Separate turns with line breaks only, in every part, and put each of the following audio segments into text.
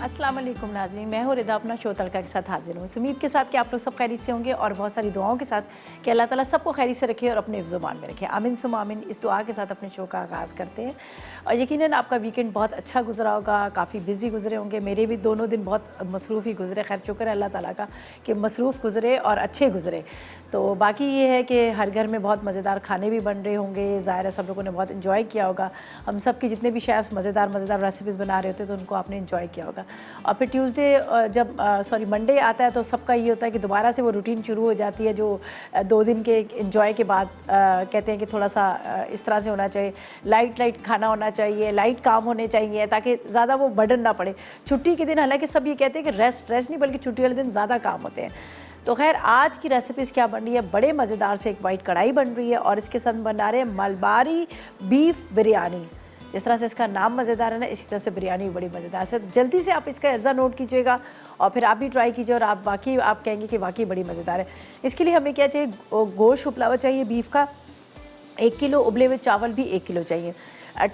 अस्सलाम वालेकुम नाज़रीन, मैं हूँ रिदा अपना शो तड़का के साथ हाजिर हूँ। उम्मीद के साथ कि आप लोग सब खैरियत से होंगे और बहुत सारी दुआओं के साथ कि अल्लाह ताला सबको खैरियत से रखे और अपने हिफ्ज़-ओ-मान में रखे। आमीन सुम्मा आमीन। इस दुआ के साथ अपने शो का आगाज़ करते हैं और यकीनन आपका वीकेंड बहुत अच्छा गुजरा होगा, काफ़ी बिज़ी गुजरे होंगे। मेरे भी दोनों दिन बहुत मसरूफ़ ही गुजरे। खैर शुक्र है अल्लाह ताला का कि मसरूफ़ गुजरे और अच्छे गुजरे। तो बाकी ये है कि हर घर में बहुत मज़ेदार खाने भी बन रहे होंगे। ज़ाहिर है सब लोगों ने बहुत इन्जॉय किया होगा। हम सब के जितने भी शेफ़्स मज़ेदार रेसिपीज़ बना रहे होते हैं तो उनको आपने इन्जॉय किया होगा। और फिर ट्यूसडे जब मंडे आता है तो सबका ये होता है कि दोबारा से वो रूटीन शुरू हो जाती है जो 2 दिन के इन्जॉय के बाद कहते हैं कि थोड़ा सा इस तरह से होना चाहिए, लाइट खाना होना चाहिए, लाइट काम होने चाहिए ताकि ज़्यादा वो बर्डन ना पड़े। छुट्टी के दिन हालांकि सब ये कहते हैं कि रेस्ट नहीं बल्कि छुट्टी वाले दिन ज़्यादा काम होते हैं। तो खैर आज की रेसिपीज़ क्या बन रही है, बड़े मज़ेदार से एक वाइट कढ़ाई बन रही है और इसके साथ बना रहे हैं मलबारी बीफ बिरयानी। जिस तरह से इसका नाम मज़ेदार है ना, इसी तरह से बिरयानी भी बड़ी मज़ेदार है। तो जल्दी से आप इसका एज़ा नोट कीजिएगा और फिर आप भी ट्राई कीजिए और आप कहेंगे कि वाकई बड़ी मज़ेदार है। इसके लिए हमें क्या चाहिए, गोश्त उबला हुआ चाहिए बीफ का 1 किलो, उबले हुए चावल भी 1 किलो चाहिए,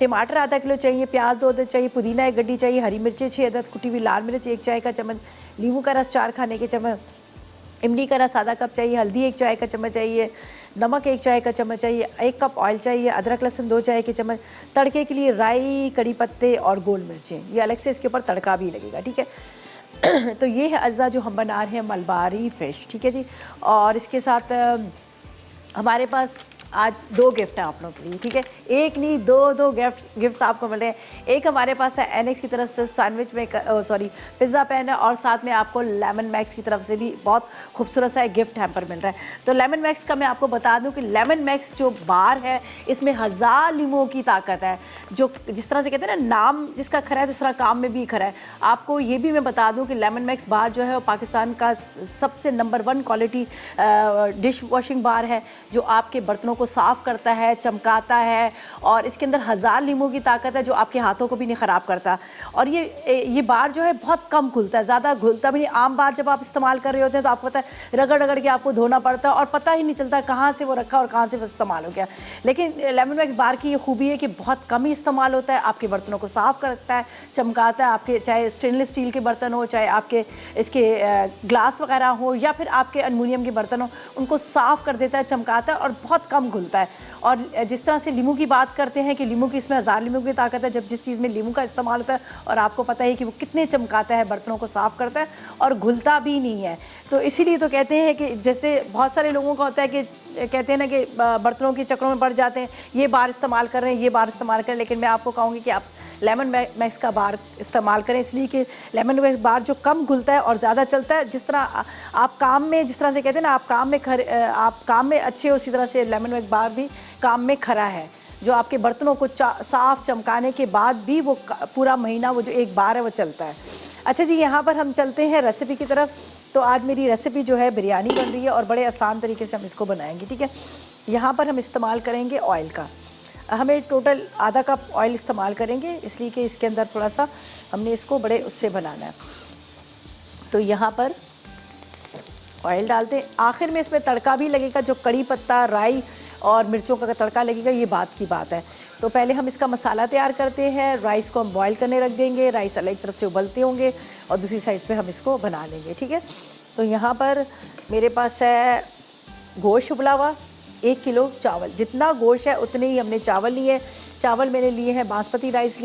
टमाटर आधा किलो चाहिए, प्याज 2 अदद चाहिए, पुदीना 1 गड्डी चाहिए, हरी मिर्चें 6 अदद, कुटी हुई लाल मिर्च 1 चाय का चम्मच, नींबू का रस 4 खाने के चम्मच, इमली का रस आधा कप चाहिए, हल्दी 1 चाय का चम्मच चाहिए, नमक 1 चाय का चम्मच चाहिए, 1 कप ऑयल चाहिए, अदरक लहसुन 2 चाय के चम्मच। तड़के के लिए राई, कड़ी पत्ते और गोल मिर्चें, ये अलग से इसके ऊपर तड़का भी लगेगा, ठीक है। तो ये है अज्जा जो हम बना रहे हैं मलबारी फ़िश, ठीक है जी। और इसके साथ हमारे पास आज 2 गिफ्ट हैं आप लोगों के लिए, ठीक है। एक नहीं दो गिफ्ट्स आपको मिल रहे हैं। एक हमारे पास है एनेक्स की तरफ से सैंडविच में पिज़्ज़ा पैन है और साथ में आपको लेमन मैक्स की तरफ से भी बहुत खूबसूरत सा एक गिफ्ट हैम्पर मिल रहा है। तो लेमन मैक्स का मैं आपको बता दूं कि लेमन मैक्स जो बार है इसमें 1000 लीमों की ताकत है। जो जिस तरह से कहते हैं ना, नाम जिसका खरा है दूसरा काम में भी खरा है। आपको ये भी मैं बता दूँ कि लेमन मैक्स बार जो है वो पाकिस्तान का सबसे नंबर 1 क्वालिटी डिश वॉशिंग बार है जो आपके बर्तनों को साफ़ करता है, चमकाता है और इसके अंदर 1000 लीमों की ताकत है जो आपके हाथों को भी नहीं ख़राब करता। और ये बार जो है बहुत कम घुलता है, ज़्यादा घुलता भी नहीं। आम बार जब आप इस्तेमाल कर रहे होते हैं तो आपको पता है रगड़ के आपको धोना पड़ता है और पता ही नहीं चलता कहाँ से वो रखा और कहाँ से वो इस्तेमाल हो गया। लेकिन लेमन मैक्स बार की ये खूबी है कि बहुत कम ही इस्तेमाल होता है, आपके बर्तनों को साफ़ करता है, चमकाता है। आपके चाहे स्टेनलेस स्टील के बर्तन हो, चाहे आपके इसके ग्लास वगैरह हो या फिर आपके एल्युमिनियम के बर्तन हो, उनको साफ़ कर देता है, चमकाता है और बहुत कम घुलता है। और जिस तरह से लीमू की बात करते हैं कि लीमू की इसमें 1000 लीमू की ताकत है, जब जिस चीज़ में लीमू का इस्तेमाल होता है और आपको पता है कि वो कितने चमकाता है, बर्तनों को साफ़ करता है और घुलता भी नहीं है। तो इसीलिए तो कहते हैं कि जैसे बहुत सारे लोगों का होता है कि कहते हैं ना कि बर्तनों के चक्रों में पड़ जाते हैं, ये बार इस्तेमाल कर रहे हैं, ये बार इस्तेमाल करें। लेकिन मैं आपको कहूँगी कि आप लेमन मैक्स का बार इस्तेमाल करें, इसलिए कि लेमन मैक्स बार जो कम घुलता है और ज़्यादा चलता है। जिस तरह आप काम में, जिस तरह से कहते हैं ना, आप काम में अच्छे हो, उसी तरह से लेमन मैक्स बार भी काम में खरा है जो आपके बर्तनों को साफ़ चमकाने के बाद भी वो पूरा महीना वो जो एक बार है वो चलता है। अच्छा जी, यहाँ पर हम चलते हैं रेसिपी की तरफ। तो आज मेरी रेसिपी जो है बिरयानी बन रही है और बड़े आसान तरीके से हम इसको बनाएंगे, ठीक है। यहाँ पर हम इस्तेमाल करेंगे ऑयल का, हमें टोटल आधा कप ऑयल इस्तेमाल करेंगे, इसलिए कि इसके अंदर थोड़ा सा हमने इसको बड़े उससे बनाना है। तो यहाँ पर ऑयल डालते हैं। आखिर में इसमें तड़का भी लगेगा, जो कड़ी पत्ता, राई और मिर्चों का तड़का लगेगा, ये बात की बात है। तो पहले हम इसका मसाला तैयार करते हैं। राइस को हम बॉईल करने रख देंगे, राइस अलग तरफ से उबलते होंगे और दूसरी साइड पे हम इसको बना लेंगे, ठीक है। तो यहाँ पर मेरे पास है गोश्त उबला हुआ 1 किलो, चावल, जितना गोश्त है उतने ही हमने चावल लिए। चावल मैंने लिए हैं बासमती राइस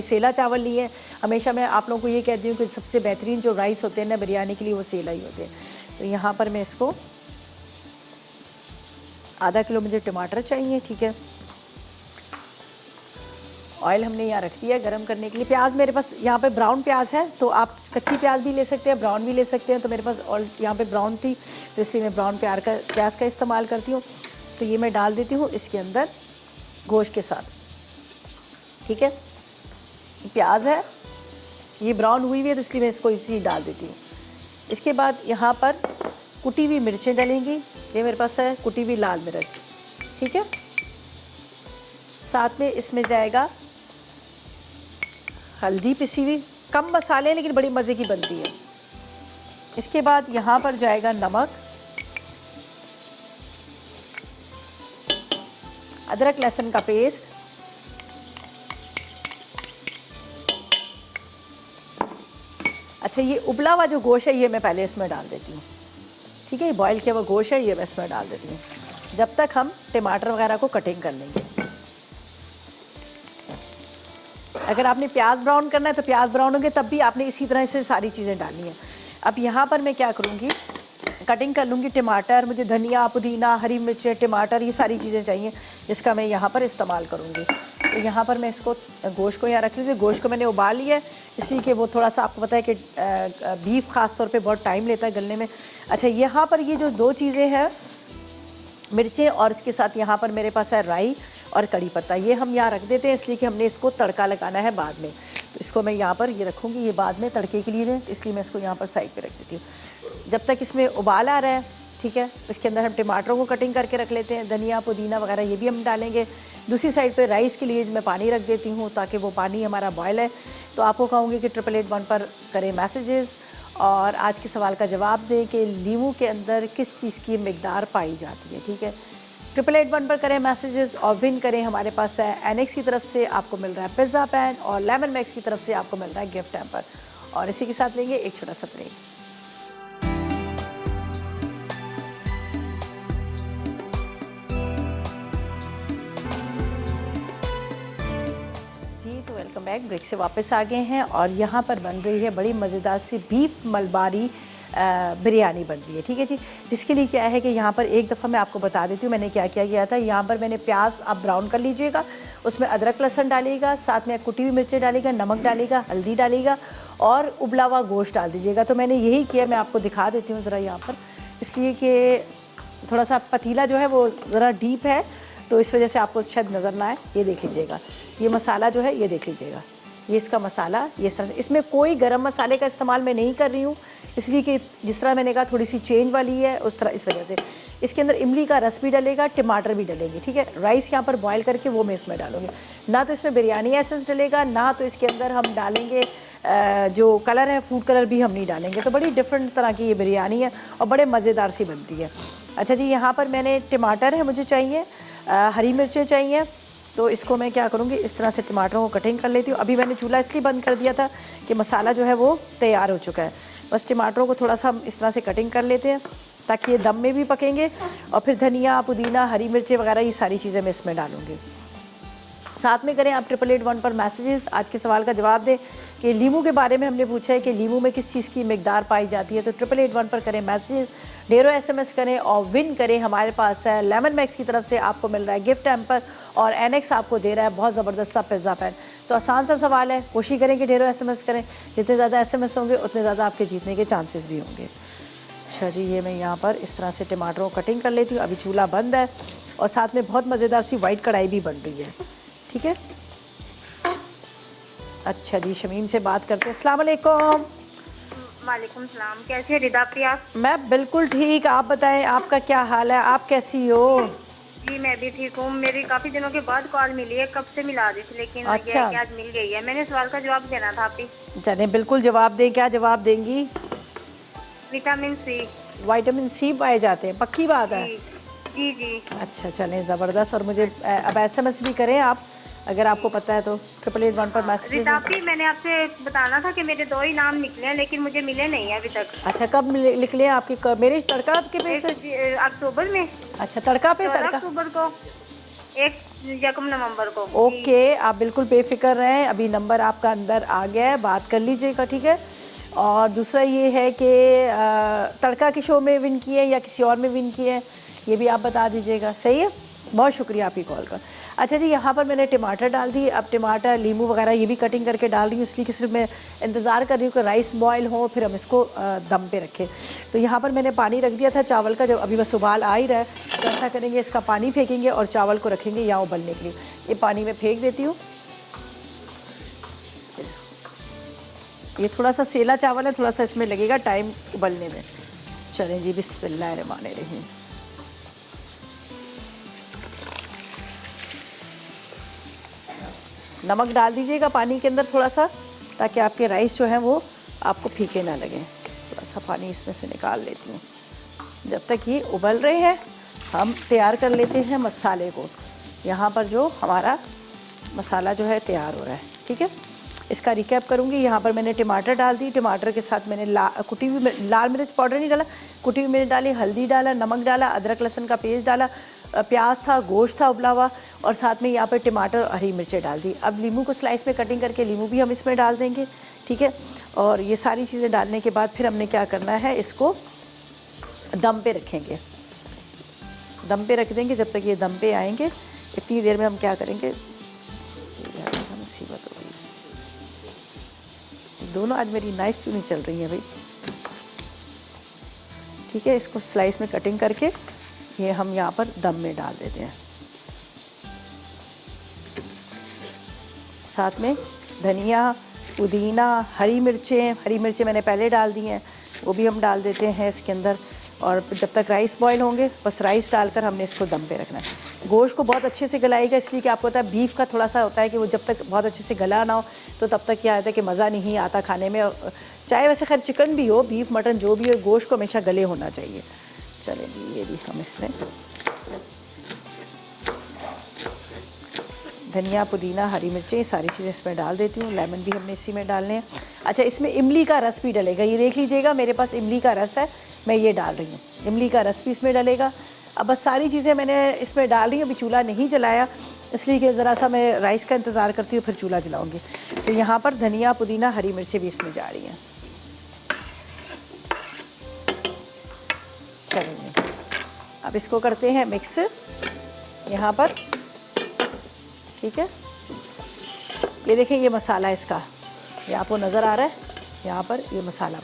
सेला चावल लिए हैं। हमेशा मैं आप लोगों को ये कहती हूँ कि सबसे बेहतरीन जो राइस होते हैं ना बिरयानी के लिए, वो सेला ही होते हैं। तो यहाँ पर मैं इसको आधा किलो मुझे टमाटर चाहिए, ठीक है। ऑयल हमने यहाँ रख दिया है गरम करने के लिए। प्याज मेरे पास यहाँ पे ब्राउन प्याज है, तो आप कच्ची प्याज भी ले सकते हैं, ब्राउन भी ले सकते हैं। तो मेरे पास यहाँ पे ब्राउन थी तो इसलिए मैं ब्राउन प्याज का इस्तेमाल करती हूँ। तो ये मैं डाल देती हूँ इसके अंदर गोश्त के साथ, ठीक है। प्याज है ये ब्राउन हुई हुई है तो इसलिए मैं इसको इसी डाल देती हूँ। इसके बाद यहाँ पर कुटी हुई मिर्चें डलेंगी, ये मेरे पास है कुटी हुई लाल मिर्च, ठीक है। साथ में इसमें जाएगा हल्दी पिसी हुई, कम मसाले लेकिन बड़ी मज़े की बनती है। इसके बाद यहाँ पर जाएगा नमक, अदरक लहसुन का पेस्ट, अच्छा, ये उबला हुआ जो गोश्त है ये मैं पहले इसमें डाल देती हूँ, ठीक है। ये बॉयल किया हुआ गोश्त है, ये मैं इसमें डाल देती हूँ, जब तक हम टमाटर वगैरह को कटिंग कर लेंगे। अगर आपने प्याज ब्राउन करना है तो प्याज ब्राउन होंगे, तब भी आपने इसी तरह से सारी चीज़ें डालनी है। अब यहाँ पर मैं क्या करूँगी, कटिंग कर लूँगी टमाटर, मुझे धनिया, पुदीना, हरी मिर्चें, टमाटर, ये सारी चीज़ें चाहिए जिसका मैं यहाँ पर इस्तेमाल करूँगी। तो यहाँ पर मैं इसको गोश्त को यहाँ रख ली थी। गोश्त को मैंने उबाल लिया है इसलिए कि वो थोड़ा सा, आपको पता है कि बीफ ख़ास तौर पे बहुत टाइम लेता है गलने में। अच्छा, यहाँ पर ये जो दो चीज़ें हैं, मिर्चें और इसके साथ यहाँ पर मेरे पास है राई और कड़ी पत्ता, ये हम यहाँ रख देते हैं इसलिए कि हमने इसको तड़का लगाना है बाद में। तो इसको मैं यहाँ पर ये रखूँगी, ये बाद में तड़के के लिए है, इसलिए मैं इसको यहाँ पर साइड पे रख देती हूँ। जब तक इसमें उबाल आ रहा है, ठीक है, इसके अंदर हम टमाटरों को कटिंग करके रख लेते हैं, धनिया, पुदीना वगैरह ये भी हम डालेंगे। दूसरी साइड पे राइस के लिए मैं पानी रख देती हूँ ताकि वो पानी हमारा बॉयल है। तो आपको कहूँगी कि 888 पर करें मैसेजेस और आज के सवाल का जवाब दें कि लीमू के अंदर किस चीज़ की मिकदार पाई जाती है, ठीक है। 888 पर करें मैसेजेस और विन करें। हमारे पास है एनेक्स की तरफ से आपको मिल रहा है पिज़्ज़ा पैन और लेमन मैक्स की तरफ से आपको मिल रहा है गिफ्ट हैम्पर। और इसी के साथ लेंगे एक छोटा सा ब्रेक। तो वेलकम बैक, ब्रेक से वापस आ गए हैं और यहाँ पर बन रही है बड़ी मज़ेदार सी बीफ मलबारी बिरयानी बन रही है, ठीक है जी। जिसके लिए क्या है कि यहाँ पर एक दफ़ा मैं आपको बता देती हूँ मैंने क्या क्या किया था। यहाँ पर मैंने प्याज आप ब्राउन कर लीजिएगा, उसमें अदरक लहसुन डालिएगा, साथ में कुटी हुई मिर्चें डालिएगा, नमक डालिएगा, हल्दी डालिएगा और उबला हुआ गोश्त डाल दीजिएगा। तो मैंने यही किया, मैं आपको दिखा देती हूँ ज़रा यहाँ पर, इसलिए कि थोड़ा सा पतीला जो है वो ज़रा डीप है तो इस वजह से आपको शायद नज़र ना आए। ये देख लीजिएगा, ये मसाला जो है ये देख लीजिएगा, ये इसका मसाला ये इस तरह से। इसमें कोई गरम मसाले का इस्तेमाल मैं नहीं कर रही हूँ इसलिए कि जिस तरह मैंने कहा थोड़ी सी चेंज वाली है उस तरह, इस वजह से। इसके अंदर इमली का रस भी डलेगा, टमाटर भी डलेंगे, ठीक है। राइस यहाँ पर बॉयल करके वो मैं इसमें डालूँगी। ना तो इसमें बिरयानी एसेंस डलेगा, ना तो इसके अंदर हम डालेंगे जो कलर है फूड कलर भी हम नहीं डालेंगे। तो बड़ी डिफरेंट तरह की ये बिरयानी है और बड़े मज़ेदार सी बनती है। अच्छा जी, यहाँ पर मैंने टमाटर है मुझे चाहिए, हरी मिर्चें चाहिए। तो इसको मैं क्या करूँगी, इस तरह से टमाटरों को कटिंग कर लेती हूँ। अभी मैंने चूल्हा इसलिए बंद कर दिया था कि मसाला जो है वो तैयार हो चुका है। बस टमाटरों को थोड़ा सा हम इस तरह से कटिंग कर लेते हैं ताकि ये दम में भी पकेंगे। और फिर धनिया, पुदीना, हरी मिर्चें वगैरह ये सारी चीज़ें मैं इसमें डालूँगी। साथ में करें आप 888 पर मैसेजेस, आज के सवाल का जवाब दें कि लीमू के बारे में हमने पूछा है कि लीमू में किस चीज़ की मिकदार पाई जाती है। तो 888 पर करें मैसेजेस, ढेरों SMS करें और विन करें। हमारे पास है लेमन मैक्स की तरफ से आपको मिल रहा है गिफ्ट हैम्पर और एनेक्स आपको दे रहा है बहुत ज़बरदस्त सा पिज़्ज़ा पैन। तो आसान सा सवाल है, कोशिश करें कि ढेरों SMS करें, जितने ज़्यादा SMS होंगे उतने ज़्यादा आपके जीतने के चांसेस भी होंगे। अच्छा जी, ये मैं यहाँ पर इस तरह से टमाटरों को कटिंग कर लेती हूँ। अभी चूल्हा बंद है और साथ में बहुत मज़ेदार सी वाइट कढ़ाई भी बन रही है, ठीक है। अच्छा जी, शमीम से बात करते हैं। अस्सलाम वालेकुम।
वालेकुम सलाम, कैसे हैं रिदा आपी आप?
मैं बिल्कुल ठीक, आप बताएं आपका क्या हाल है, आप कैसी हो?
जी मैं भी ठीक हूँ। मेरी काफ़ी दिनों के बाद कॉल मिली है, कब से मिला रही थी लेकिन
अच्छा।
ये है कि आज मिल गई है। मैंने सवाल का जवाब देना था आपी।
चलें बिल्कुल जवाब दें, क्या जवाब देंगी?
Vitamin C.
विटामिन सी पाए जाते हैं, पक्की बात है?
जी जी।
अच्छा चलें, ज़बरदस्त। और मुझे अब SMS भी करें आप अगर आपको पता है तो 888 पर मैसेज।
रिदा आपी, मैंने आपसे बताना था कि मेरे 2 ही नाम निकले हैं लेकिन मुझे मिले नहीं है अभी तक।
अच्छा, कब निकले हैं आपके? मेरे तड़का आपके पे से?
अक्टूबर में।
अच्छा, तड़का पे? तड़का
अक्टूबर को, 1 नवंबर को।
ओके, आप बिल्कुल बेफिक्र रहें, अभी नंबर आपका अंदर आ गया है, बात कर लीजिएगा, ठीक है। और दूसरा ये है कि तड़का के शो में विन किए या किसी और में विन किए हैं, ये भी आप बता दीजिएगा, सही है। बहुत शुक्रिया आपकी कॉल का। अच्छा जी, यहाँ पर मैंने टमाटर डाल दी। अब टमाटर, लीमू वगैरह ये भी कटिंग करके डाल रही हूँ इसलिए कि सिर्फ मैं इंतज़ार कर रही हूँ कि राइस बॉयल हो फिर हम इसको दम पे रखें। तो यहाँ पर मैंने पानी रख दिया था चावल का, जब अभी बस उबाल आ ही रहा है तो ऐसा करेंगे, इसका पानी फेंकेंगे और चावल को रखेंगे यहाँ उबलने के लिए। ये पानी में फेंक देती हूँ। ये थोड़ा सा सेला चावल है, थोड़ा सा इसमें लगेगा टाइम उबलने में। चलें जी, बिस्मिल्लाहिर्रहमानिर्रहीम। नमक डाल दीजिएगा पानी के अंदर थोड़ा सा, ताकि आपके राइस जो हैं वो आपको फीके ना लगें। थोड़ा सा पानी इसमें से निकाल लेती हूँ। जब तक ये उबल रहे हैं हम तैयार कर लेते हैं मसाले को। यहाँ पर जो हमारा मसाला जो है तैयार हो रहा है, ठीक है। इसका रिकैप करूँगी। यहाँ पर मैंने टमाटर डाल दी, टमाटर के साथ मैंने कुटी हुई लाल मिर्च पाउडर नहीं डाला, कुटी हुई मिर्च डाली, हल्दी डाला, नमक डाला, अदरक लहसुन का पेस्ट डाला, प्याज था, गोश्त था उबला हुआ, और साथ में यहाँ पर टमाटर और हरी मिर्चें डाल दी। अब नींबू को स्लाइस में कटिंग करके नींबू भी हम इसमें डाल देंगे, ठीक है। और ये सारी चीज़ें डालने के बाद फिर हमने क्या करना है, इसको दम पे रखेंगे, दम पे रख देंगे। जब तक ये दम पे आएंगे इतनी देर में हम क्या करेंगे, मुसीबत हो गई, दोनों आज मेरी नाइफ क्यों नहीं चल रही है भाई, ठीक है। इसको स्लाइस में कटिंग करके ये हम यहाँ पर दम में डाल देते हैं। साथ में धनिया, पुदीना, हरी मिर्चें मैंने पहले डाल दी हैं, वो भी हम डाल देते हैं इसके अंदर। और जब तक राइस बॉईल होंगे बस राइस डालकर हमने इसको दम पे रखना है। गोश्त को बहुत अच्छे से गलाएगा, इसलिए कि आपको पता है बीफ का थोड़ा सा होता है कि वो जब तक बहुत अच्छे से गला ना हो तो तब तक क्या होता है कि मज़ा नहीं आता खाने में। चाहे वैसे खैर चिकन भी हो, बीफ मटन जो भी हो, गोश्त को हमेशा गले होना चाहिए। चलें जी, ये भी हम इसमें धनिया, पुदीना, हरी मिर्चें सारी चीज़ें इसमें डाल देती हूँ। लेमन भी हमने इसी में डालने हैं। अच्छा, इसमें इमली का रस भी डलेगा, ये देख लीजिएगा मेरे पास इमली का रस है, मैं ये डाल रही हूँ, इमली का रस भी इसमें डलेगा। अब बस सारी चीज़ें मैंने इसमें डाल रही हूँ। अभी चूल्हा नहीं जलाया इसलिए कि ज़रा सा मैं राइस का इंतज़ार करती हूँ, फिर चूल्हा जलाऊँगी। तो यहाँ पर धनिया, पुदीना, हरी मिर्चें भी इसमें जा रही हैं। चलेंगे, अब इसको करते हैं मिक्स यहाँ पर, ठीक है। ये देखें, ये मसाला इसका, ये आपको नज़र आ रहा है यहाँ पर, ये मसाला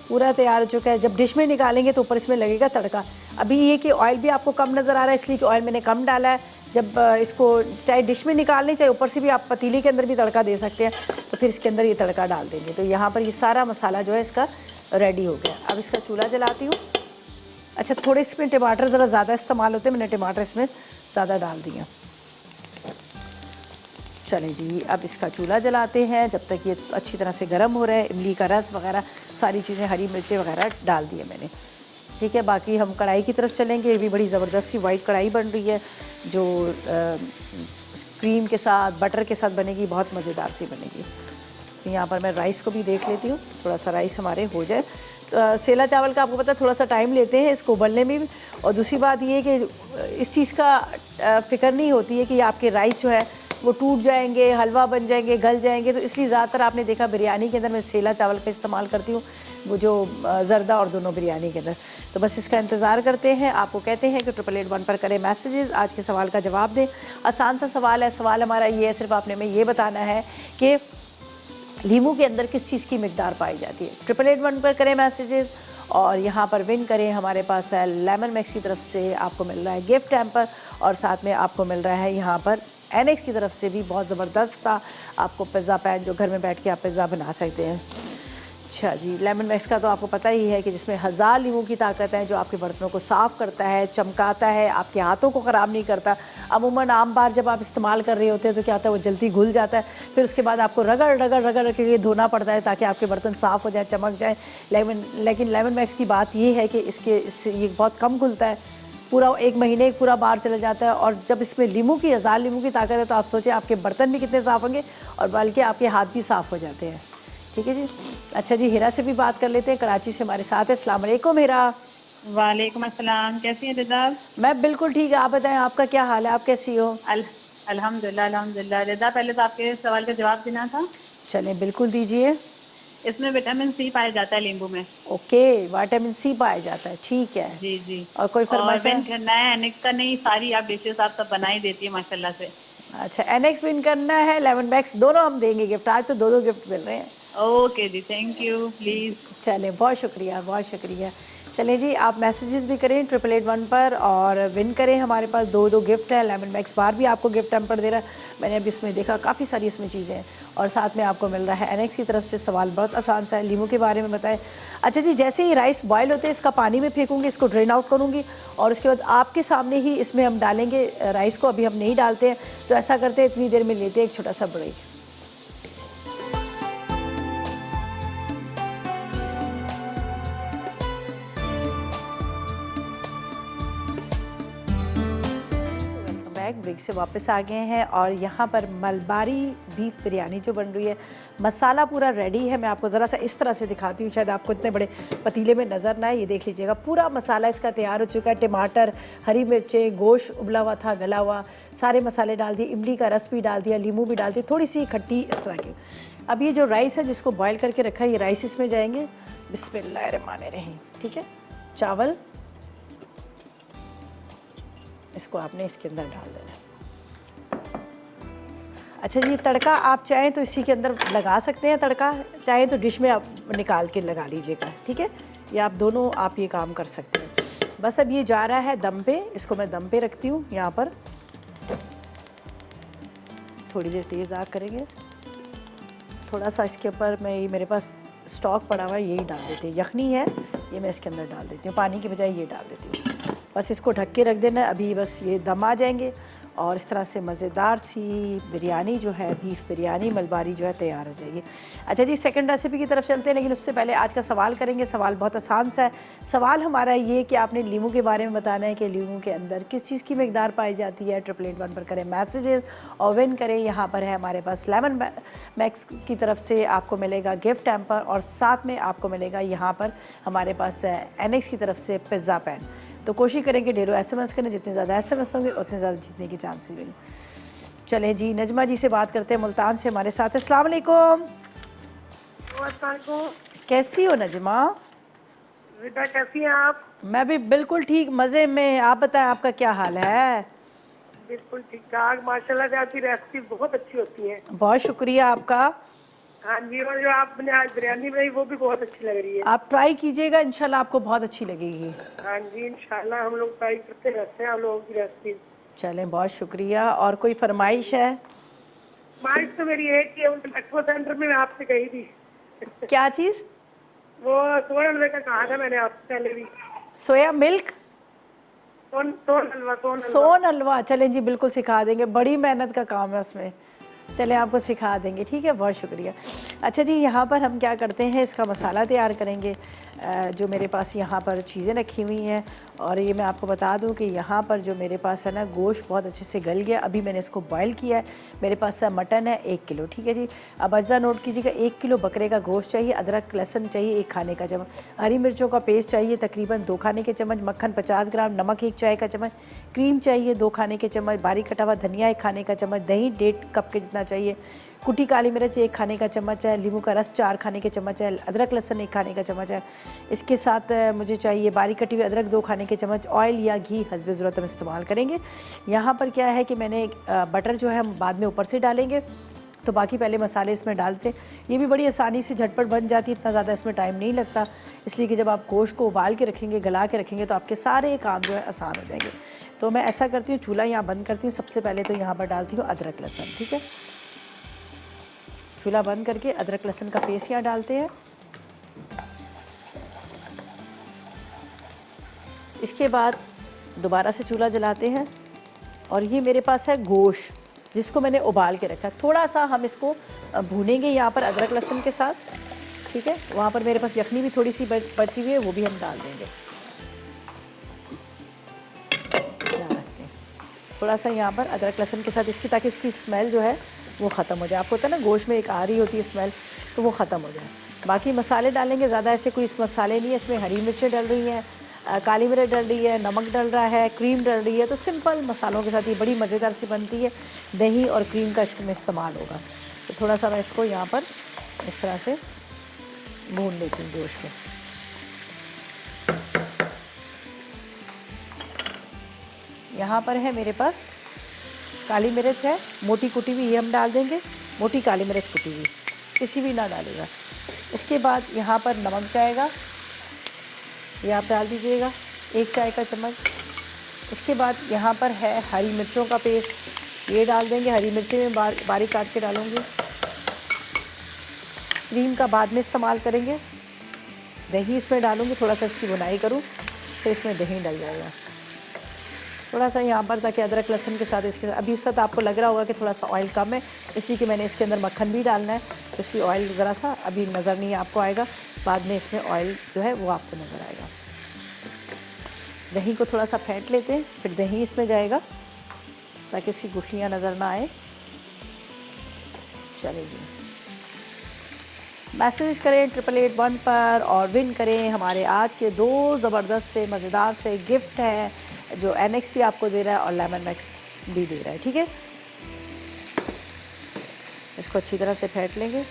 पूरा तैयार हो चुका है। जब डिश में निकालेंगे तो ऊपर इसमें लगेगा तड़का। अभी ये कि ऑयल भी आपको कम नज़र आ रहा है इसलिए कि ऑयल मैंने कम डाला है। जब इसको चाहे डिश में निकालने, चाहे ऊपर से भी आप पतीले के अंदर भी तड़का दे सकते हैं, तो फिर इसके अंदर ये तड़का डाल देंगे। तो यहाँ पर ये सारा मसाला जो है इसका रेडी हो गया। अब इसका चूल्हा जलाती हूँ। अच्छा, थोड़े इसमें टमाटर ज़रा ज़्यादा इस्तेमाल होते हैं, मैंने टमाटर इसमें ज़्यादा डाल दिए। चलें जी, अब इसका चूल्हा जलाते हैं जब तक ये अच्छी तरह से गर्म हो रहा है। इमली का रस वगैरह सारी चीज़ें, हरी मिर्चें वगैरह डाल दिए मैंने, ठीक है। बाकी हम कढ़ाई की तरफ चलेंगे। ये भी बड़ी ज़बरदस्त सी वाइट कढ़ाई बन रही है जो क्रीम के साथ, बटर के साथ बनेगी, बहुत मज़ेदार सी बनेगी। तो यहाँ पर मैं राइस को भी देख लेती हूँ, थोड़ा सा राइस हमारे हो जाए। तो सेला चावल का आपको पता है थोड़ा सा टाइम लेते हैं इसको उबलने में भी। और दूसरी बात ये कि इस चीज़ का फ़िक्र नहीं होती है कि आपके राइस जो है वो टूट जाएंगे, हलवा बन जाएंगे, गल जाएंगे। तो इसलिए ज़्यादातर आपने देखा बिरयानी के अंदर मैं सेला चावल का इस्तेमाल करती हूँ, वो जो ज़रदा और दोनों बिरयानी के अंदर। तो बस इसका इंतज़ार करते हैं। आपको कहते हैं कि 888 पर करें मैसेजेस, आज के सवाल का जवाब दें। आसान सा सवाल है। सवाल हमारा ये है, सिर्फ आपने हमें ये बताना है कि लीमू के अंदर किस चीज़ की मिकदार पाई जाती है। 888 पर करें मैसेजेस और यहाँ पर विन करें। हमारे पास है लेमन मैक्स की तरफ से आपको मिल रहा है गिफ्ट हैम्पर, और साथ में आपको मिल रहा है यहाँ पर एनेक्स की तरफ से भी बहुत ज़बरदस्त सा आपको पिज़्ज़ा पैन, जो घर में बैठ के आप पिज़्ज़ा बना सकते हैं। अच्छा जी, लेमन मैक्स का तो आपको पता ही है कि जिसमें 1000 लीमू की ताकत है, जो आपके बर्तनों को साफ़ करता है, चमकाता है, आपके हाथों को ख़राब नहीं करता। अमूमन आम बार जब आप इस्तेमाल कर रहे होते हैं तो क्या होता है, वो जल्दी घुल जाता है, फिर उसके बाद आपको रगड़ के धोना पड़ता है ताकि आपके बर्तन साफ़ हो जाए, चमक जाए। लेकिन लेमन मैक्स की बात ये है कि इससे ये बहुत कम घुलता है, पूरा 1 महीने पूरा बार चला जाता है। और जब इसमें 1000 लीमू की ताकत है तो आप सोचें आपके बर्तन भी कितने साफ़ होंगे, और बल्कि आपके हाथ भी साफ़ हो जाते हैं। ठीक है जी। अच्छा जी, हिरा से भी बात कर लेते हैं, कराची से हमारे साथ है। अस्सलाम वालेकुम हिरा।
वालेकुम अस्सलाम, कैसी हैं रिदा?
मैं बिल्कुल ठीक है, आप बताएं आपका क्या हाल है, आप कैसी हो?
अल्हम्दुलिल्लाह। रिदा, पहले तो आपके सवाल का जवाब देना था।
चलें बिल्कुल दीजिए।
इसमें विटामिन सी पाया जाता है नींबू में।
ओके, विटामिन सी पाया जाता है, ठीक है
जी जी।
और कोई फरमाइश है?
करना है एनेक्स का, नहीं सारी आप डिशेस आप सब बना ही देती है माशाल्लाह से।
अच्छा, एनेक्स विन करना है, लेमन मैक्स, दोनों हम देंगे गिफ्ट। आज तो 2 गिफ्ट मिल रहे हैं।
ओके जी, थैंक यू, प्लीज़।
चलें, बहुत शुक्रिया, बहुत शुक्रिया। चलें जी, आप मैसेजेस भी करें 888 पर और विन करें। हमारे पास 2 गिफ्ट है। लेमन मैक्स बार भी आपको गिफ्ट हैम्पर दे रहा है, मैंने अभी इसमें देखा काफ़ी सारी इसमें चीज़ें हैं। और साथ में आपको मिल रहा है एनेक्स की तरफ से। सवाल बहुत आसान सा है, लीमू के बारे में बताएं। अच्छा जी, जैसे ही राइस बॉयल होते हैं इसका पानी में फेंकूँगी, इसको ड्रेन आउट करूँगी और उसके बाद आपके सामने ही इसमें हम डालेंगे राइस को। अभी हम नहीं डालते हैं, तो ऐसा करते हैं इतनी देर में लेते हैं एक छोटा सा ब्रेक। ब्रेक से वापस आ गए हैं और यहाँ पर मलबारी बीफ बिरयानी जो बन रही है, मसाला पूरा रेडी है। मैं आपको ज़रा सा इस तरह से दिखाती हूँ, शायद आपको इतने बड़े पतीले में नज़र ना आए। ये देख लीजिएगा, पूरा मसाला इसका तैयार हो चुका है। टमाटर, हरी मिर्चें, गोश्त उबला हुआ था, गला हुआ, सारे मसाले डाल दिए, इमली का रस भी डाल दिया, नींबू भी डाल दिए, थोड़ी सी खट्टी इस तरह की। अब ये जो राइस है जिसको बॉयल करके रखा है, ये राइस इसमें जाएंगे। बिस्मिल्लाहिर्रहमानिर्रहीम। ठीक है, चावल इसको आपने इसके अंदर डाल देना है। अच्छा जी, तड़का आप चाहें तो इसी के अंदर लगा सकते हैं, तड़का चाहें तो डिश में आप निकाल के लगा लीजिएगा। ठीक है, ये आप दोनों आप ये काम कर सकते हैं। बस अब ये जा रहा है दम पे, इसको मैं दम पे रखती हूँ। यहाँ पर थोड़ी देर तेज़ आग करेंगे। थोड़ा सा इसके ऊपर मैं, ये मेरे पास स्टॉक पड़ा हुआ है, यही डाल देती हूँ। यखनी है ये, मैं इसके अंदर डाल देती हूँ, पानी की बजाय ये डाल देती हूँ। बस इसको ढक के रख देना। अभी बस ये दम आ जाएंगे और इस तरह से मज़ेदार सी बिरयानी जो है, बीफ बिरयानी मलबारी जो है, तैयार हो जाएगी। अच्छा जी, सेकंड रेसिपी की तरफ चलते हैं, लेकिन उससे पहले आज का सवाल करेंगे। सवाल बहुत आसान सा है। सवाल हमारा ये कि आपने लीमू के बारे में बताना है कि लीमू के अंदर किस चीज़ की मिकदार पाई जाती है। 888 पर करें मैसेजेस और विन करें। यहाँ पर है हमारे पास लेमन मैक्स की तरफ से आपको मिलेगा गिफ्ट हैम्पर और साथ में आपको मिलेगा यहाँ पर हमारे पास एनेक्स की तरफ से पिज़्ज़ा पैन। तो कोशिश करें कि ढेरों SMS करें, जितने ज़्यादा SMS होंगे उतने ज़्यादा जीतने की चांस होगी। चलें जी, नजमा जी से बात करते हैं, मुल्तान से हमारे साथ। अस्सलाम वालेकुम। कैसी हो नजमा?
विदा कैसी हैं आप?
मैं भी बिल्कुल ठीक, मज़े में। आप बताएं, आपका क्या हाल है?
बिल्कुल ठीक ठाक माशाल्लाह से। आपकी रेसिपी बहुत अच्छी होती है।
बहुत शुक्रिया आपका।
हाँ जी, और जो आपने आज बिरयानी बनाई वो भी बहुत अच्छी लग रही है।
आप ट्राई कीजिएगा, इंशाल्लाह आपको बहुत अच्छी लगेगी।
हाँ जी, इंशाल्लाह हम लोग ट्राई करते रहते हैं आप लोगों की रेसिपी।
चलें, बहुत शुक्रिया। और कोई फरमाइश है?
फरमाइश तो मेरी एक ही है, एक्सपो सेंटर में मैं आपसे कही थी।
क्या चीज़?
वो सोन हलवे का कहा था मैंने आपसे पहले भी।
सोया मिल्क,
सोन हलवा।
सोन हलवा। चलें जी, बिल्कुल सिखा देंगे। बड़ी मेहनत का काम है उसमें। चलें, आपको सिखा देंगे। ठीक है, बहुत शुक्रिया। अच्छा जी, यहाँ पर हम क्या करते हैं, इसका मसाला तैयार करेंगे। जो मेरे पास यहाँ पर चीज़ें रखी हुई हैं, और ये मैं आपको बता दूँ कि यहाँ पर जो मेरे पास है ना, गोश्त बहुत अच्छे से गल गया। अभी मैंने इसको बॉयल किया है। मेरे पास मटन है 1 किलो। ठीक है जी। अब अज्जा नोट कीजिएगा, 1 किलो बकरे का गोश्त चाहिए, अदरक लहसुन चाहिए 1 खाने का चम्मच, हरी मिर्चों का पेस्ट चाहिए तकरीबन 2 खाने के चम्मच, मक्खन 50 ग्राम, नमक 1 चाय का चम्मच, क्रीम चाहिए 2 खाने के चम्मच, बारीक कटा हुआ धनिया 1 खाने का चम्मच, दही 1.5 कप के जितना चाहिए, कुटी काली मिर्च 1 खाने का चम्मच है, नींबू का रस 4 खाने के चम्मच है, अदरक लहसुन 1 खाने का चम्मच है। इसके साथ मुझे चाहिए बारीक कटी हुई अदरक 2 खाने के चम्मच, ऑयल या घी हस्ब ज़रूरत हम इस्तेमाल करेंगे। यहाँ पर क्या है कि मैंने बटर जो है हम बाद में ऊपर से डालेंगे, तो बाकी पहले मसाले इसमें डालते। ये भी बड़ी आसानी से झटपट बन जाती है, इतना ज़्यादा इसमें टाइम नहीं लगता, इसलिए कि जब आप गोश्त को उबाल के रखेंगे, गला के रखेंगे, तो आपके सारे काम जो है आसान हो जाएंगे। तो मैं ऐसा करती हूँ, चूल्हा यहाँ बंद करती हूँ। सबसे पहले तो यहाँ पर डालती हूँ अदरक लहसुन। ठीक है, चूल्हा बंद करके अदरक लहसुन का पेस्ट यहाँ डालते हैं। इसके बाद दोबारा से चूल्हा जलाते हैं, और ये मेरे पास है गोश्त जिसको मैंने उबाल के रखा है। थोड़ा सा हम इसको भूनेंगे यहाँ पर अदरक लहसुन के साथ। ठीक है, वहाँ पर मेरे पास यखनी भी थोड़ी सी बची हुई है, वो भी हम डाल देंगे। थोड़ा सा यहाँ पर अदरक लहसुन के साथ इसकी, ताकि इसकी स्मेल जो है वो ख़त्म हो जाए। आपको होता है ना, गोश्त में एक आ रही होती है स्मेल, तो वो ख़त्म हो जाए। बाकी मसाले डालेंगे, ज़्यादा ऐसे कोई मसाले नहीं है इसमें। हरी मिर्चें डल रही हैं, काली मिर्च डल रही है, नमक डल रहा है, क्रीम डल रही है। तो सिंपल मसालों के साथ ये बड़ी मज़ेदार सी बनती है। दही और क्रीम का इसमें इस्तेमाल होगा। तो थोड़ा सा मैं इसको यहाँ पर इस तरह से भून लेती हूँ गोश्त को। यहाँ पर है मेरे पास काली मिर्च है, मोटी कुटी हुई, ये हम डाल देंगे। मोटी काली मिर्च कुटी हुई, किसी भी ना डालेगा। इसके बाद यहाँ पर नमक जाएगा, ये आप डाल दीजिएगा 1 चाय का चम्मच। इसके बाद यहाँ पर है हरी मिर्चों का पेस्ट, ये डाल देंगे। हरी मिर्ची में बारीक काट के डालूँगी। क्रीम का बाद में इस्तेमाल करेंगे। दही इसमें डालूँगी, थोड़ा सा इसकी बुनाई करूँ, फिर इसमें दही डल जाएगा थोड़ा सा यहाँ पर, ताकि अदरक लहसुन के साथ इसके। अभी इस वक्त आपको लग रहा होगा कि थोड़ा सा ऑयल कम है, इसलिए कि मैंने इसके अंदर मक्खन भी डालना है, तो इसलिए ऑयल ज़रा सा अभी नज़र नहीं आपको आएगा, बाद में इसमें ऑयल जो है वो आपको नज़र आएगा। दही को थोड़ा सा फेंट लेते हैं, फिर दही इसमें जाएगा। ताकि इसकी गुठलियाँ नज़र ना आए। चलिए जी, मैसेज करें 8881 पर और विन करें। हमारे आज के 2 ज़बरदस्त से मज़ेदार से गिफ्ट हैं जो एनएक्स भी आपको दे रहा है और लेमन मैक्स भी दे रहा है। ठीक है, इसको अच्छी तरह से फेंट लेंगे।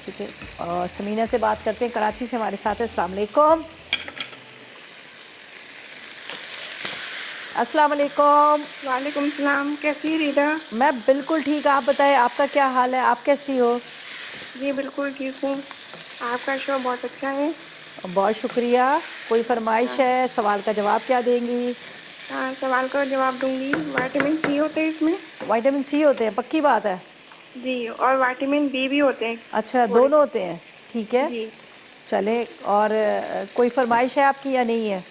ठीक है, और समीना से बात करते हैं, कराची से हमारे साथ है। अस्सलाम वालेकुम। अस्सलाम वालेकुम।
वालेकुम सलाम, कैसी है रिदा?
मैं बिल्कुल ठीक, आप बताएं आपका क्या हाल है, आप कैसी हो?
जी बिल्कुल ठीक हूँ। आपका शो बहुत अच्छा है।
बहुत शुक्रिया। कोई फरमाइश है, सवाल का जवाब क्या देंगी?
हाँ, सवाल का जवाब दूंगी। विटामिन सी होते हैं इसमें?
विटामिन सी होते हैं, पक्की बात है?
जी, और विटामिन बी भी होते हैं।
अच्छा, दोनों होते हैं। ठीक है,
जी।
चले। और कोई फरमाइश है आपकी या नहीं है?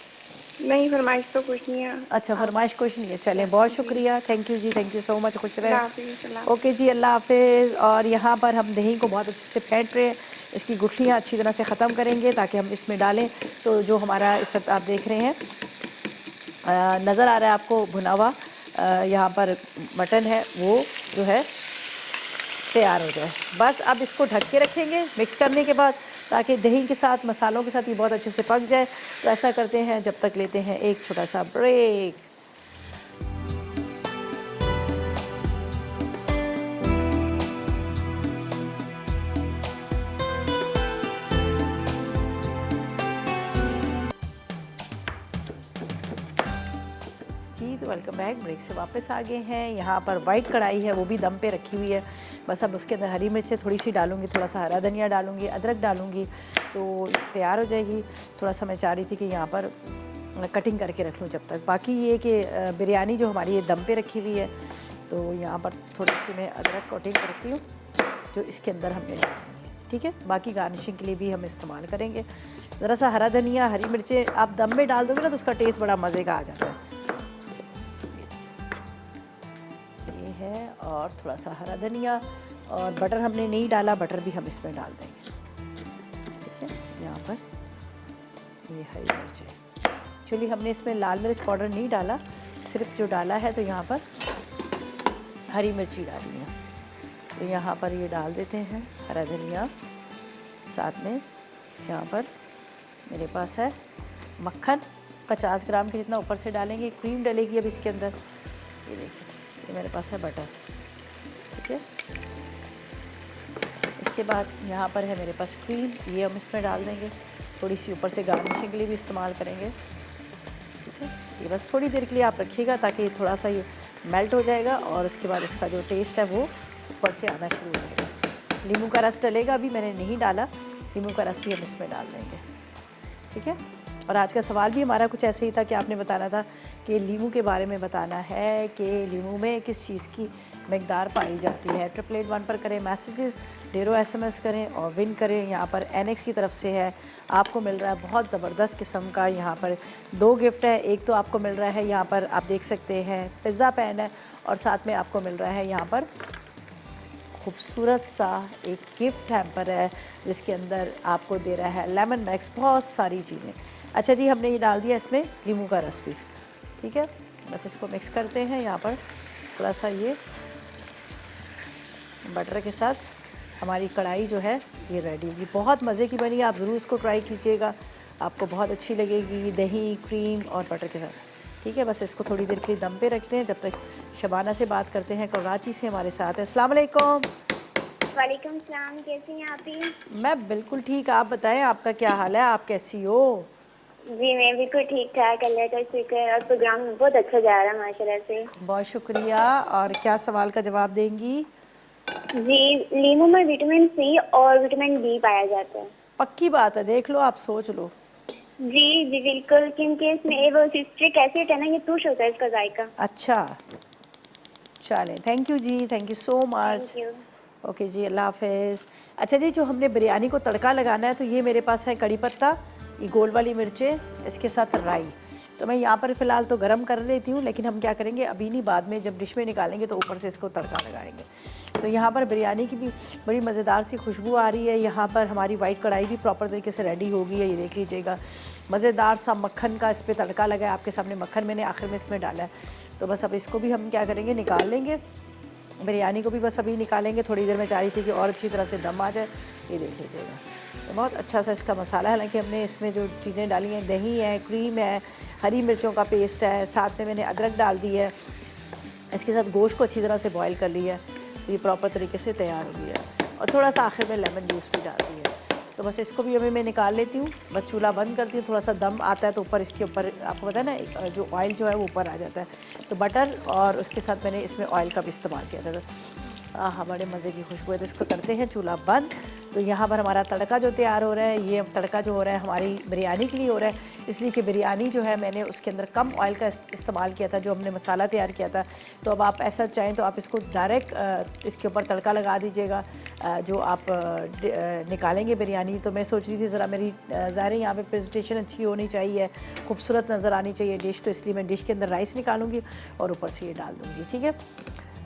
नहीं, फरमाइश तो कुछ नहीं है।
अच्छा, फरमाइश कुछ नहीं है। चलें, बहुत शुक्रिया, thank you ji, thank you so much, खुश
अल्लाह
रहें।
हाफिज़, अल्लाह
ओके जी, अल्लाह हाफिज़। और यहाँ पर हम दही को बहुत अच्छे से फेंट रहे हैं, इसकी गुठलियाँ अच्छी तरह से ख़त्म करेंगे ताकि हम इसमें डालें। तो जो हमारा इस वक्त आप देख रहे हैं, नज़र आ रहा है आपको भुना हुआ यहाँ पर मटन है, वो जो है तैयार हो जाए। बस अब इसको ढक के रखेंगे मिक्स करने के बाद, ताकि दही के साथ मसालों के साथ ये बहुत अच्छे से पक जाए। तो ऐसा करते हैं, जब तक लेते हैं एक छोटा सा ब्रेक। जी, तो वेलकम बैक। ब्रेक से वापस आ गए हैं। यहाँ पर वाइट कढ़ाई है, वो भी दम पे रखी हुई है। बस अब उसके अंदर हरी मिर्चें थोड़ी सी डालूंगी, थोड़ा सा हरा धनिया डालूंगी, अदरक डालूंगी, तो तैयार हो जाएगी। थोड़ा सा मैं चाह रही थी कि यहाँ पर कटिंग करके रख लूँ जब तक। बाकी ये कि बिरयानी जो हमारी ये दम पे रखी हुई है, तो यहाँ पर थोड़ी सी मैं अदरक कटिंग करती हूँ जो इसके अंदर हमने डालनी है। ठीक है, बाकी गार्निशिंग के लिए भी हम इस्तेमाल करेंगे। ज़रा सा हरा धनिया, हरी मिर्चें आप दम में डाल दोगे ना तो उसका टेस्ट बड़ा मज़े का आ जाता है। ये है, और थोड़ा सा हरा धनिया, और बटर हमने नहीं डाला, बटर भी हम इसमें डाल देंगे। ठीक है, यहाँ पर ये हरी मिर्च है। एक्चुअली हमने इसमें लाल मिर्च पाउडर नहीं डाला, सिर्फ जो डाला है तो यहाँ पर हरी मिर्ची डाली है। तो यहाँ पर ये डाल देते हैं हरा धनिया। साथ में यहाँ पर मेरे पास है मक्खन 50 ग्राम के जितना ऊपर से डालेंगे। क्रीम डलेगी अब इसके अंदर। ये देखिए, ये मेरे पास है बटर। ठीक है, इसके बाद यहाँ पर है मेरे पास क्रीम, ये हम इसमें डाल देंगे। थोड़ी सी ऊपर से गार्निशिंग के लिए भी इस्तेमाल करेंगे। ठीक है, ये बस थोड़ी देर के लिए आप रखिएगा ताकि थोड़ा सा ये मेल्ट हो जाएगा और उसके बाद इसका जो टेस्ट है वो ऊपर से आना शुरू हो जाएगा। नींबू का रस डलेगा, अभी मैंने नहीं डाला, नींबू का रस भी हम इसमें डाल देंगे। ठीक है, और आज का सवाल भी हमारा कुछ ऐसे ही था कि आपने बताना था कि लीमू के बारे में बताना है कि लीमू में किस चीज़ की मकदार पाई जाती है। 8881 पर करें मैसेजेस, ढेरों SMS करें और विन करें। यहाँ पर एनएक्स की तरफ से है, आपको मिल रहा है बहुत ज़बरदस्त किस्म का। यहाँ पर 2 गिफ्ट है। एक तो आपको मिल रहा है, यहाँ पर आप देख सकते हैं पिज़्ज़ा पैन है, और साथ में आपको मिल रहा है यहाँ पर खूबसूरत सा एक गिफ्ट हैम्पर है जिसके अंदर आपको दे रहा है लेमन मैक्स, बहुत सारी चीज़ें। अच्छा जी, हमने ये डाल दिया इसमें लीमू का रस भी। ठीक है, बस इसको मिक्स करते हैं। यहाँ पर थोड़ा सा ये बटर के साथ हमारी कढ़ाई जो है ये रेडी होगी। बहुत मज़े की बनी है, आप ज़रूर इसको ट्राई कीजिएगा, आपको बहुत अच्छी लगेगी दही, क्रीम और बटर के साथ। ठीक है, बस इसको थोड़ी देर के लिए दम पे रखते हैं। जब तक शबाना से बात करते हैं, कराची से हमारे साथ है। अस्सलाम वालेकुम।
वालेकुम सलाम, कैसी हैं आप ही?
मैं बिल्कुल ठीक, आप बताएं आपका क्या हाल है, आप कैसी हो?
जी मैं बिल्कुल ठीक ठाक, अल्लाह का शुक्र। और प्रोग्राम बहुत अच्छा जा रहा है माशाल्लाह से।
बहुत शुक्रिया। और क्या सवाल का जवाब देंगी?
जी, लीमू में विटामिन सी और विटामिन बी पाया जाता है।
पक्की बात है, देख लो, आप सोच लो।
जी जी बिल्कुल, क्योंकि इसमें वो सिस्ट्रिक एसिड है ना, ये तुष होता है इसका जायका।
अच्छा, चलें, thank you ji, thank you so much.
Thank you.
Okay ji, अल्लाह हाफिज़। अच्छा जी, जो हमने बिरयानी को तड़का लगाना है, तो ये मेरे पास है कड़ी पत्ता, ये गोल वाली मिर्चें, इसके साथ राई। तो मैं यहाँ पर फ़िलहाल तो गरम कर लेती हूँ, लेकिन हम क्या करेंगे अभी नहीं, बाद में जब डिश में निकालेंगे तो ऊपर से इसको तड़का लगाएंगे। तो यहाँ पर बिरयानी की भी बड़ी मज़ेदार सी खुशबू आ रही है। यहाँ पर हमारी वाइट कढ़ाई भी प्रॉपर तरीके से रेडी हो गई है, ये देख लीजिएगा। मज़ेदार सा मक्खन का इस पर तड़का लगा है, आपके सामने मक्खन मैंने आखिर में इसमें डाला है। तो बस अब इसको भी हम क्या करेंगे, निकाल लेंगे। बिरयानी को भी बस अभी निकालेंगे, थोड़ी देर में चाह रही थी कि और अच्छी तरह से दम आ जाए। ये देख लीजिएगा, तो बहुत अच्छा सा इसका मसाला है। हालांकि हमने इसमें जो चीज़ें डाली हैं, दही है, क्रीम है, हरी मिर्चों का पेस्ट है, साथ में मैंने अदरक डाल दी है। इसके साथ गोश्त को अच्छी तरह से बॉईल कर लिया है, ये प्रॉपर तरीके से तैयार हो गया है। और थोड़ा सा आखिर में लेमन जूस भी डाल दिया है। तो बस इसको भी अभी मैं निकाल लेती हूँ। बस चूल्हा बंद करती हूँ, थोड़ा सा दम आता है तो ऊपर इसके ऊपर आपको पता है ना, जो ऑयल जो है वो ऊपर आ जाता है। तो बटर और उसके साथ मैंने इसमें ऑयल का भी इस्तेमाल किया था। हाँ, बड़े मज़े की खुशबू है। तो इसको करते हैं चूल्हा बंद। तो यहाँ पर हमारा तड़का जो तैयार हो रहा है, ये तड़का जो हो रहा है हमारी बिरयानी के लिए हो रहा है, इसलिए कि बिरयानी जो है मैंने उसके अंदर कम ऑयल का इस्तेमाल किया था, जो हमने मसाला तैयार किया था। तो अब आप ऐसा चाहें तो आप इसको डायरेक्ट इसके ऊपर तड़का लगा दीजिएगा जो आप निकालेंगे बिरयानी। तो मैं सोच रही थी ज़रा मेरी ज़ाहिर यहाँ पे प्रेजेंटेशन अच्छी होनी चाहिए, खूबसूरत नज़र आनी चाहिए डिश, तो इसलिए मैं डिश के अंदर राइस निकालूंगी और ऊपर से ये डाल दूँगी। ठीक है,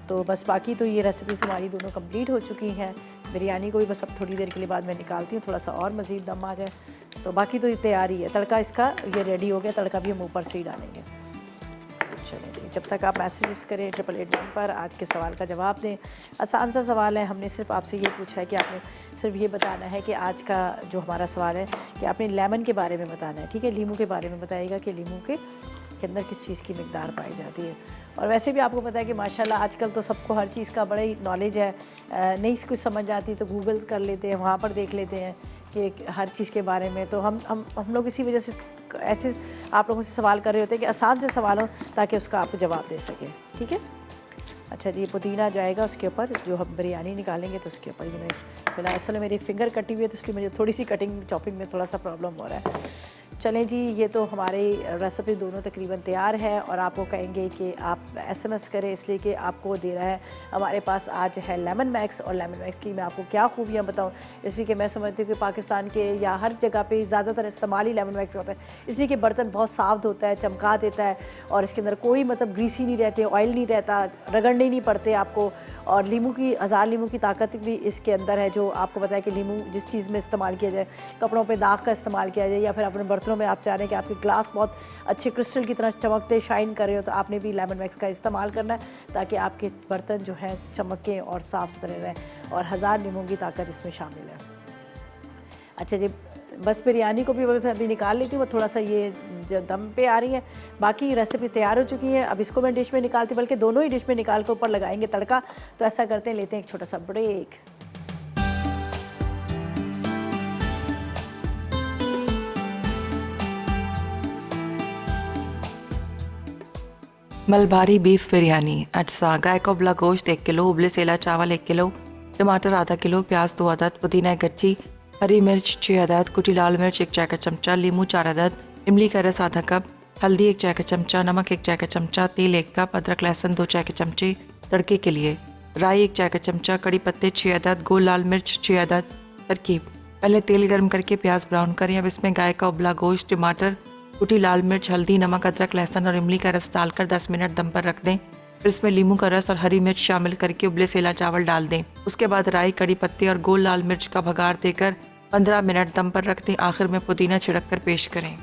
तो बस बाकी तो ये रेसिपीज़ हमारी दोनों कंप्लीट हो चुकी हैं। बिरयानी को भी बस अब थोड़ी देर के लिए बाद मैं निकालती हूँ, थोड़ा सा और मज़ीद दम आ जाए। तो बाकी तो ये तैयार ही है, तड़का इसका ये रेडी हो गया। तड़का भी हम ऊपर से ही डालेंगे। चलें जी, जब तक आप मैसेजेस करें 888 पर आज के सवाल का जवाब दें। आसान सा सवाल है, हमने सिर्फ आपसे ये पूछा है कि आपने सिर्फ ये बताना है कि आज का जो हमारा सवाल है कि आपने लेमन के बारे में बताना है। ठीक है, लीमू के बारे में बताइएगा कि लीमू के अंदर किस चीज़ की मिकदार पाई जाती है। और वैसे भी आपको पता है कि माशाल्लाह आजकल तो सबको हर चीज़ का बड़ा ही नॉलेज है। नहीं कुछ समझ आती तो गूगल कर लेते हैं, वहाँ पर देख लेते हैं कि हर चीज़ के बारे में। तो हम लोग इसी वजह से ऐसे आप लोगों से सवाल कर रहे होते हैं कि आसान से सवाल हो ताकि उसका आप जवाब दे सकें। ठीक है, अच्छा जी, पुदीना जाएगा उसके ऊपर, जो हम बिरयानी निकालेंगे तो उसके ऊपर। ये मैं फिलहाल असल में मेरी फिंगर कटी हुई है तो इसलिए मुझे थोड़ी सी कटिंग चॉपिंग में थोड़ा सा प्रॉब्लम हो रहा है। चलें जी, ये तो हमारी रेसिपी दोनों तकरीबन तैयार है। और आपको कहेंगे कि आप SMS करें, इसलिए कि आपको दे रहा है हमारे पास आज है लेमन मैक्स। और लेमन मैक्स की मैं आपको क्या खूबियाँ बताऊँ, इसलिए कि मैं समझती हूँ कि पाकिस्तान के या हर जगह पे ज़्यादातर इस्तेमाल ही लेमन मैक्स होता है, इसलिए कि बर्तन बहुत साफ होता है, चमका देता है और इसके अंदर कोई मतलब ग्रीसी नहीं रहते, ऑयल नहीं रहता, रगड़ने नहीं पड़ते आपको। और लीमू की हज़ार लीमू की ताकत भी इसके अंदर है, जो आपको पता है कि लीमू जिस चीज़ में इस्तेमाल किया जाए, कपड़ों पे दाग का इस्तेमाल किया जाए या फिर अपने बर्तनों में आप चाह रहे हैं कि आपके ग्लास बहुत अच्छे क्रिस्टल की तरह चमकते शाइन कर रहे हो, तो आपने भी लेमन मैक्स का इस्तेमाल करना है ताकि आपके बर्तन जो हैं चमकें और साफ़ सुथरे रहें। और हज़ार लीमू की ताकत इसमें शामिल है। अच्छा जी, बस बिरयानी को भी अभी निकाल लेती हूँ, थोड़ा सा ये जो दम पे आ रही है। बाकी रेसिपी तैयार हो चुकी है। अब इसको मैं डिश में निकालती, बल्कि दोनों ही डिश में निकाल कर ऊपर लगाएंगे तड़का। तो ऐसा करते हैं, लेते हैं एक छोटा सा ब्रेक।
मलबारी बीफ बिरयानी। अज्जा: गाय का उबला गोश्त 1 किलो, उबले सेला चावल 1 किलो, टमाटर आधा किलो, प्याज 2 अदद, पुदीना 1 गट्ठी, हरी मिर्च 6 अदद, कुटी लाल मिर्च 1 चाय का चमचा, नींबू 4 अदद, इमली का रस आधा कप, हल्दी 1 चाय का चमचा, नमक 1 चाय का चमचा, तेल 1 कप, अदरक लहसुन 2 चाय के चमचे। तड़के के लिए राई 1 चाय का चमचा, कड़ी पत्ते 6 अदद, गोल लाल मिर्च 6 अदद। तरकीब: पहले तेल गर्म करके प्याज ब्राउन करें। अब इसमें गाय का उबला गोश्त, टमाटर, कुटी लाल मिर्च, हल्दी, नमक, अदरक लहसुन और इमली का रस डालकर 10 मिनट दम पर रख दें। फिर इसमें नींबू का रस और हरी मिर्च शामिल करके उबले सेला चावल डाल दें। उसके बाद राई, कड़ी पत्ते और गोल लाल मिर्च का भगार देकर 15 मिनट दम पर रख दें। आखिर में पुदीना छिड़क कर पेश करें।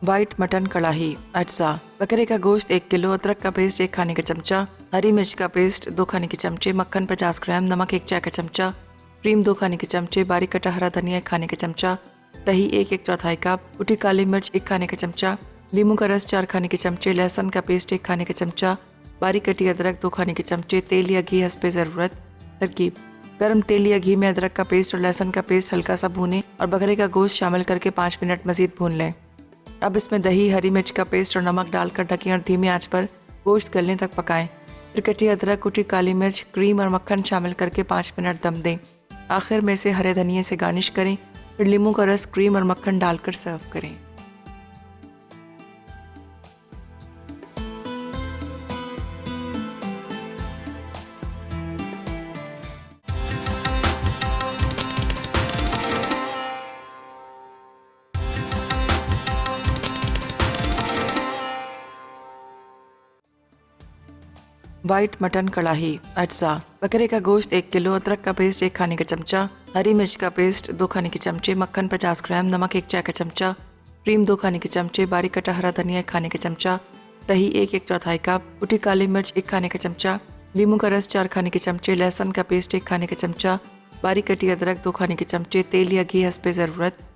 वाइट मटन कढ़ाई। अज्जा: बकरे का गोश्त 1 किलो, अदरक का पेस्ट 1 खाने का चमचा, हरी मिर्च का पेस्ट 2 खाने के चमचे, मक्खन 50 ग्राम, नमक 1 चाय का चमचा, क्रीम 2 खाने के चमचे, बारीक कटा हरा धनिया 1 खाने का चमचा, दही 1 चौथाई कप, कुटी काली मिर्च 1 खाने का चमचा, नींबू का रस 4 खाने के चमचे, लहसुन का पेस्ट 1 खाने का चमचा, बारीक कटी अदरक 2 खाने के चमचे, तेल या घी हस्बे ज़रूरत। तरकीब: गर्म तेल या घी में अदरक का पेस्ट और लहसुन का पेस्ट हल्का सा भूनें और बकरे का गोश्त शामिल करके 5 मिनट मजीद भून लें। अब इसमें दही, हरी मिर्च का पेस्ट और नमक डालकर ढकें और धीमी आंच पर गोश्त गलने तक पकाएं। फिर कटी अदरक, कुटी काली मिर्च, क्रीम और मक्खन शामिल करके 5 मिनट दम दें। आखिर में इसे हरे धनिए से गार्निश करें। फिर नींबू का रस, क्रीम और मक्खन डालकर सर्व करें। वाइट मटन कढ़ाई। अज्जा: बकरे का गोश्त 1 किलो, अदरक का पेस्ट 1 खाने का चमचा, हरी मिर्च का पेस्ट 2 खाने के चमचे, मक्खन 50 ग्राम, नमक 1 चाय का चमचा, क्रीम 2 खाने के चमचे, बारीक कटा हरा धनिया 1 खाने का चमचा, दही 1/4 कप, कुटी काली मिर्च 1 खाने का चमचा, नींबू का रस 4 खाने के चमचे, लहसुन का पेस्ट 1 खाने का चमचा, बारीक कटी अदरक 2 खाने के चमचे, तेल या घी हस्बे ज़रूरत।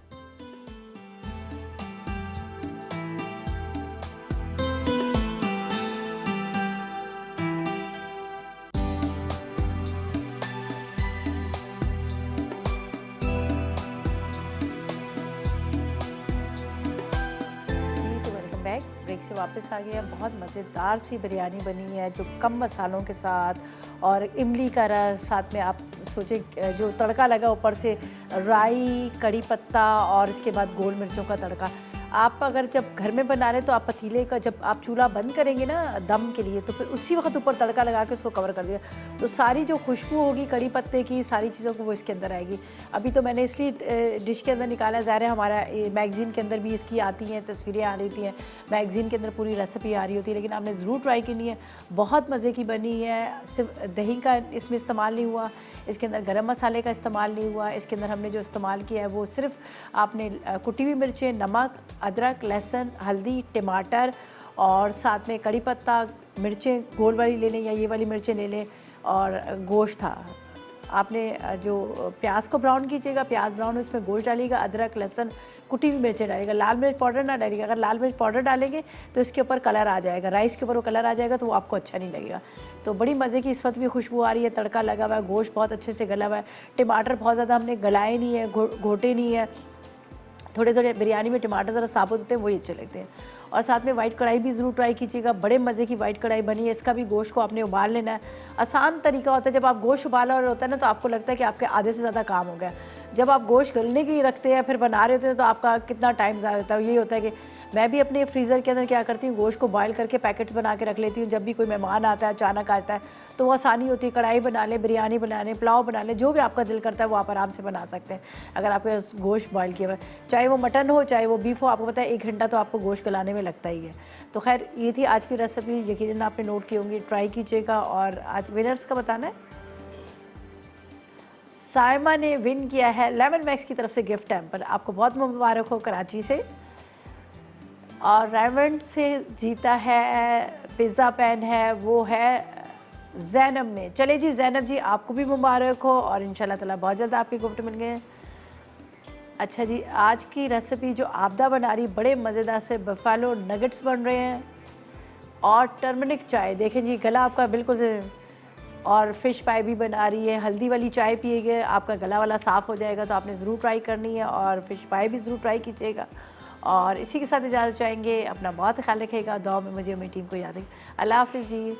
जी तो वेलकम बैक। ब्रेक से वापस आ गए हैं। बहुत मज़ेदार सी बिरयानी बनी है जो कम मसालों के साथ और इमली का रस, साथ में आप सोचें जो तड़का लगा ऊपर से राई, कड़ी पत्ता और इसके बाद गोल मिर्चों का तड़का। आप अगर जब घर में बना रहे तो आप पतीले का जब आप चूल्हा बंद करेंगे ना दम के लिए, तो फिर उसी वक्त ऊपर तड़का लगा के उसको कवर कर दिया, तो सारी जो खुशबू होगी कड़ी पत्ते की, सारी चीज़ों को वो इसके अंदर आएगी। अभी तो मैंने इसलिए डिश के अंदर निकाला, ज़ाहिर है हमारा मैगज़ीन के अंदर भी इसकी आती हैं तस्वीरें आ रही थी, मैगज़ीन के अंदर पूरी रेसिपी आ रही होती है, लेकिन आपने ज़रूर ट्राई करनी है। बहुत मज़े की बनी है। सिर्फ दही का इसमें इस्तेमाल नहीं हुआ, इसके अंदर गरम मसाले का इस्तेमाल नहीं हुआ, इसके अंदर हमने जो इस्तेमाल किया है वो सिर्फ आपने कुटी हुई मिर्चें, नमक, अदरक, लहसुन, हल्दी, टमाटर और साथ में कड़ी पत्ता, मिर्चें गोल वाली ले लें या ये वाली मिर्चें ले लें और गोश्त था। आपने जो प्याज को ब्राउन कीजिएगा, प्याज ब्राउन उसमें गोश्त डालिएगा, अदरक, लहसुन, कुटी हुई मिर्चें डालिएगा, लाल मिर्च पाउडर ना डालिएगा। अगर लाल मिर्च पाउडर डालेंगे तो इसके ऊपर कलर आ जाएगा, राइस के ऊपर वो कलर आ जाएगा तो वो आपको अच्छा नहीं लगेगा। तो बड़ी मज़े की इस वक्त भी खुशबू आ रही है, तड़का लगा हुआ है, गोश्त बहुत अच्छे से गला हुआ है, टमाटर बहुत ज़्यादा हमने गलाए नहीं है, घोटे नहीं है, थोड़े थोड़े बिरयानी में टमाटर ज़रा साबुत होते हैं, वही अच्छे लगते हैं। और साथ में वाइट कढ़ाई भी ज़रूर ट्राई कीजिएगा, बड़े मज़े की वाइट कढ़ाई बनी है। इसका भी गोश्त को आपने उबाल लेना है। आसान तरीका होता है, जब आप गोश्त उबाला और होता है ना तो आपको लगता है कि आपके आधे से ज़्यादा काम हो गया। जब आप गोश्त गलने के लिए रखते हैं फिर बना रहे होते हैं तो आपका कितना टाइम ज़्यादा होता है। यही होता है कि मैं भी अपने फ्रीज़र के अंदर क्या करती हूँ, गोश्त को बॉयल करके पैकेट्स बना के रख लेती हूँ। जब भी कोई मेहमान आता है, अचानक आता है, तो वो आसानी होती है। कढ़ाई बना लें, बिरयानी बना लें, पुलाव बना लें, जो भी आपका दिल करता है वो आप आराम से बना सकते हैं अगर आपके गोश्त बॉयल किया हुआ है। चाहे वो मटन हो चाहे वो बीफ हो, आपको पता है 1 घंटा तो आपको गोश्त गलाने में लगता ही है। तो खैर ये थी आज की रेसिपी, यकीनन आपने नोट की होंगी, ट्राई कीजिएगा। और आज विनर्स का बताना है, साइमा ने विन किया है लेमन मैक्स की तरफ से गिफ्ट हैम्पर। आपको बहुत मुबारक हो कराची से। और रेमंड से जीता है पिज़्ज़ा पैन है, वो है ज़ैनब ने। चले जी ज़ैनब जी, आपको भी मुबारक हो और इंशाल्लाह ताला बहुत जल्द आपके गिफ्ट मिल गए। अच्छा जी, आज की रेसिपी जो आपदा बना रही, बड़े मज़ेदार से बफेलो नगेट्स बन रहे हैं और टर्मरिक चाय, देखें जी गला आपका बिल्कुल से, और फ़िश पाई भी बना रही है। हल्दी वाली चाय पिएगा आपका गला वाला साफ़ हो जाएगा, तो आपने ज़रूर ट्राई करनी है और फ़िश पाई भी ज़रूर ट्राई कीजिएगा। और इसी के साथ इजाज़त चाहेंगे, अपना बहुत ख्याल रखिएगा, दुआ में मुझे मेरी टीम को याद रखिए। अल्लाह हाफ़िज़ जी।